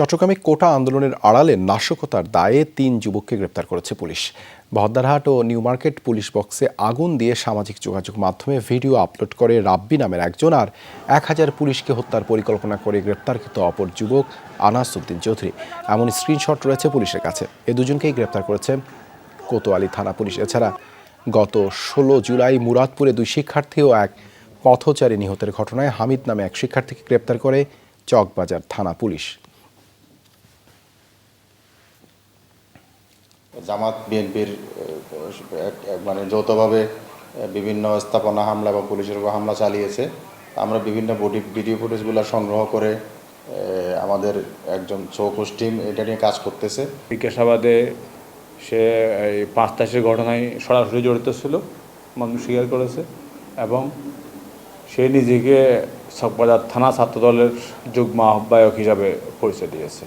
চট্টগ্রামে কোটা আন্দোলনের আড়ালে নাশকতার দায়ে ৩ যুবককে গ্রেপ্তার করেছে পুলিশ। বহদ্দারহাট ও নিউ মার্কেট পুলিশ বক্সে আগুন দিয়ে সামাজিক যোগাযোগ মাধ্যমে ভিডিও আপলোড করে রাব্বি নামের একজন আর ১,০০০ পুলিশকে হত্যার পরিকল্পনা করে গ্রেপ্তারকৃত অপর যুবক আনাস উদ্দিন চৌধুরী। এমন স্ক্রিনশট রয়েছে পুলিশের কাছে। এ দুজনকেই গ্রেপ্তার করেছে কোতোয়ালি থানা পুলিশ। এছাড়া গত ১৬ জুলাই মুরাদপুরে ২ শিক্ষার্থী ও এক পথচারী নিহতের ঘটনায় হামিদ নামে এক শিক্ষার্থীকে গ্রেপ্তার করে চকবাজার থানা পুলিশ। জামাত বিএনপির মানে যৌথভাবে বিভিন্ন স্থাপনা হামলা এবং পুলিশের উপর হামলা চালিয়েছে। আমরা বিভিন্ন ভিডিও ফুটেজগুলো সংগ্রহ করে আমাদের একজন চৌকস টিম এটা নিয়ে কাজ করতেছে। জিজ্ঞাসাবাদে সে এই ৫ তারিখের ঘটনায় সরাসরি জড়িত ছিল, মানুষ স্বীকার করেছে এবং সে নিজেকে চকবাজার থানা ছাত্রদলের যুগ্ম আহ্বায়ক হিসাবে পরিচয় দিয়েছে।